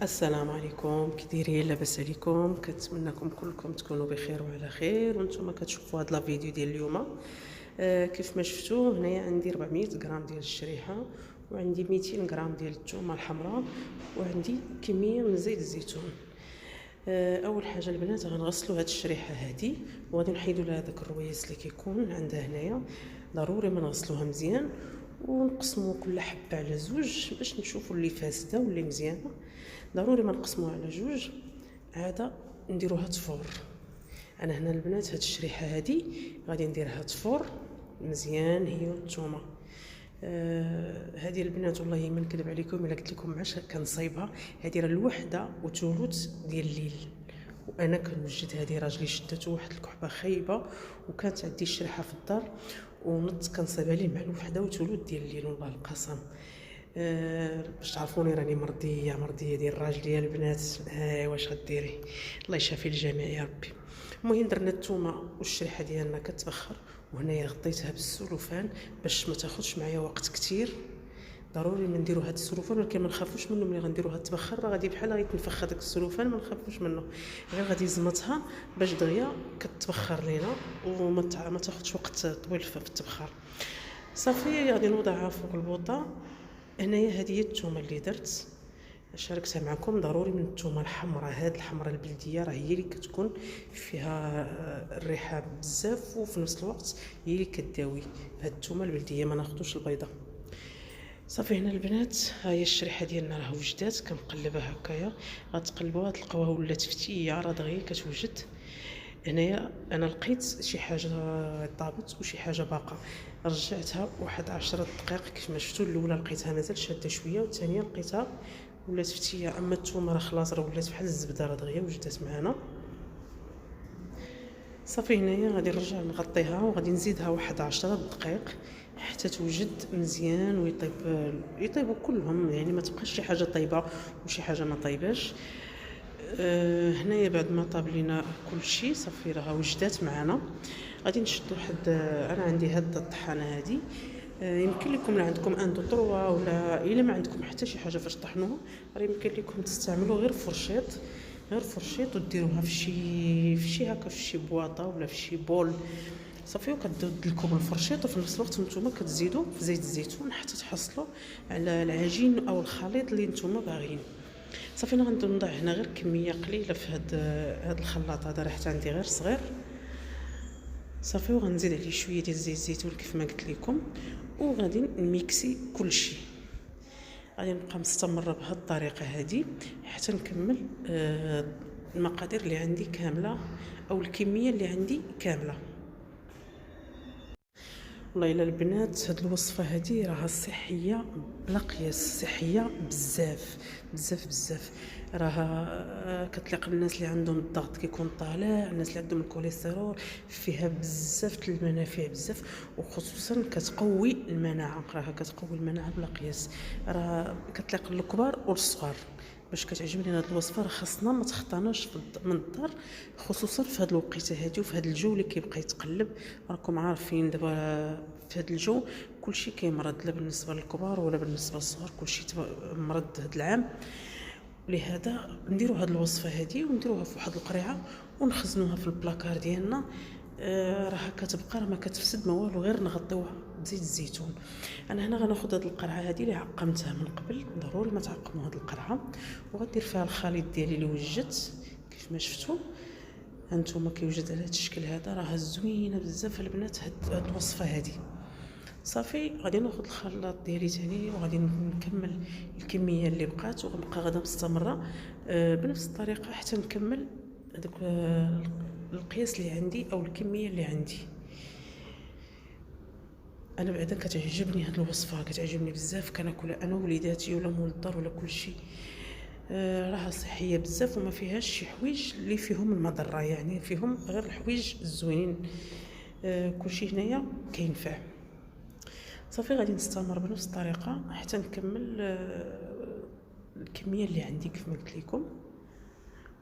السلام عليكم، كي دايرين؟ لاباس عليكم؟ كنتمنىكم كلكم تكونوا بخير وعلى خير. وانتم كتشوفوا هاد لا فيديو ديال اليوم. كيف ما شفتوا هنايا عندي 400 غرام ديال الشريحه، وعندي 200 غرام ديال الثومه الحمراء، وعندي كميه من زيت الزيتون. اول حاجه البنات غنغسلوا هاد الشريحه هادي، وغادي نحيدوا لها داك الرويس اللي كيكون عندها هنايا. ضروري ما نغسلوها مزيان، ونقسموا كل حبه على زوج باش نشوفوا اللي فاسده واللي مزيانه. ضروري ما نقسموها على جوج، عاده نديروها تفور. انا هنا البنات هاد الشريحه هادي غادي نديرها تفور مزيان هي والثومه. هذه البنات والله ما نكذب عليكم الا قلت لكم علاش كنصايبها. هذه راه الوحده وثلث ديال الليل، وانا كنوجد هذه. راجلي شدته واحد الكحبه خايبه، وكانت عندي الشريحه في الدار، ونط كنصايبها ليه مع الوحده وثلث ديال الليل والله القسم. باش تعرفوني راني مرضيه ديال راجلي يا البنات. واش غديري؟ الله يشافي الجميع يا ربي. المهم درنا الثومه والشريحه ديالنا كتبخر، وهنايا غطيتها بالسلوفان باش ما تاخذش معايا وقت كتير. ضروري ما نديرو هاد السلوفان، ولكن ما نخافوش منه. ملي غنديروها تبخر راه غادي بحال غيتنفخ هذاك السلوفان، ما نخافوش منه. غير غادي نزمتها باش دغيا كتبخر لينا، ما تاخذش وقت طويل في التبخير. صافي غادي نوضعها فوق البوطه. هنايا هذه هي الثومه اللي درت شاركتها معكم. ضروري من الثومه الحمراء، هاد الحمراء البلديه راه هي اللي كتكون فيها الريحه بزاف، وفي نفس الوقت هي اللي كداوي. هاد الثومه البلديه ما ناخذوش البيضه. صافي هنا البنات ها هي الشريحه ديالنا راه وجدات. كنقلبها هكايا، غتقلبوها تلقاوها ولات فتيه راه دغيا كتوجد. هنايا انا لقيت شي حاجه طابت وشي حاجه باقا، رجعتها واحد 10 دقائق. كيف ما شفتوا الاولى لقيتها مازال شاده شويه، والثانيه لقيتها ولات فتيه. اما الثومه راه خلاص راه ولات بحال الزبده، راه دغيا وجدات معنا. صافي هنايا غادي نرجع نغطيها، وغادي نزيدها واحد 10 دقائق حتى توجد مزيان ويطيب. يطيبوا كلهم، يعني ما تبقاش شي حاجه طيبه وشي حاجه ما طيباش. هنايا بعد ما طاب لينا كل شيء صافي راه وجدات معنا. غادي نشد واحد انا عندي هاد الطحانه هادي. يمكن لكم لا عندكم ان دو طروا، ولا الا ما عندكم حتى شي حاجه فاش طحنوها، راه يمكن لكم تستعملوا غير فرشيط. وديروها في شي هكا، في شي بواطه ولا في شي بول. صافي وكدود لكم الفرشيط، وفي نفس الوقت نتوما كتزيدوا في زيت الزيتون حتى تحصلوا على العجين او الخليط اللي نتوما باغيين. صافي انا غنضع هنا غير كميه قليله في هاد الخلاط هذا، راه حتى عندي غير صغير. صافي وغنزيد عليه شويه ديال زيت الزيتون كيف ما قلت لكم، وغادي نميكسي كلشي. غادي نبقى مستمره بهاد الطريقه هذه حتى نكمل المقادير اللي عندي كامله، او الكميه اللي عندي كامله. والله الا البنات هاد الوصفه هذه راها صحيه بلا قياس، صحيه بزاف بزاف بزاف. راها كتليق الناس اللي عندهم الضغط كيكون طالع، الناس اللي عندهم الكوليسترول. فيها بزاف المنافع بزاف، وخصوصا كتقوي المناعه. راها كتقوي المناعه بلا قياس. راه كتليق للكبار والصغار. باش كتعجبني هاد الوصفه راه خاصنا ما تخطاناش من الدار، خصوصا في هاد الوقيته هادي وفي هاد الجو اللي كيبقى يتقلب. راكم عارفين دابا في هاد الجو كلشي كيمرض، لا بالنسبه للكبار ولا بالنسبه للصغار، كلشي مرض هاد العام. لهذا نديروا هاد الوصفه هادي ونديروها في واحد القريعه ونخزنوها في البلاكار ديالنا. راها كتبقى، راه ما كتفسد ما والو، غير نغطيوها بزيت الزيتون. انا هنا غناخذ هاد القرعه هادي اللي عقمتها من قبل. ضروري ما تعقموا هاد القرعه. وغندير فيها الخليط ديالي اللي وجدت كيف ما شفتوا هانتوما كيوجد على هاد الشكل هذا. راه زوينه بزاف البنات هاد الوصفه هادي. صافي غادي ناخذ الخلاط ديالي تاني، وغادي نكمل الكميه اللي بقات، وغنبقى غادا مستمره بنفس الطريقه حتى نكمل هذوك القياس اللي عندي او الكميه اللي عندي. انا بعدا كتعجبني هاد الوصفه، كتعجبني بزاف. كناكلها انا ووليداتي ولا مول الدار ولا كلشي. راها صحيه بزاف وما فيهاش شي حوايج اللي فيهم المضره، يعني فيهم غير الحوايج الزوينين. كلشي هنايا كينفع. صافي غادي نستمر بنفس الطريقه حتى نكمل الكميه اللي عندي كيف ما قلت لكم.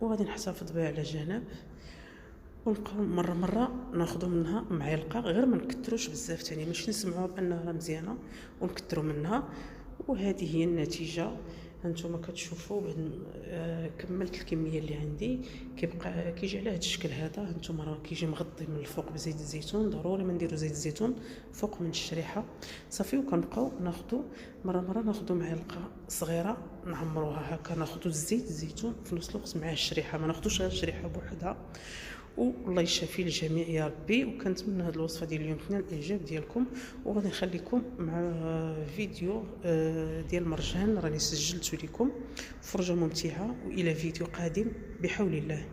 وغادي نحتفظ بها على جنب، ونبقاو مره ناخذوا منها معلقه، غير ما نكتروش بزاف تاني، ماشي نسمعوا بانها مزيانه ونكتروا منها. وهذه هي النتيجه. هانتوما كتشوفوا بعد كملت الكميه اللي عندي. كيبقى كيجي على هذا الشكل هذا. هانتوما راه كيجي مغطي من الفوق بزيت الزيتون، ضروري ما نديروا زيت الزيتون فوق من الشريحه صافي. وكنبقاو ناخذوا مره ناخذوا معلقه صغيره نعمروها هكا، ناخذوا الزيت الزيتون في نفس الوقت مع الشريحه، ما ناخذوش غير الشريحه بوحدها. والله يشافي الجميع يا ربي. وكنتمنى هذه الوصفه ديال اليوم تنال الاعجاب ديالكم. وغادي نخليكم مع فيديو ديال المرجان راني سجلته لكم. فرجه ممتعه والى فيديو قادم بحول الله.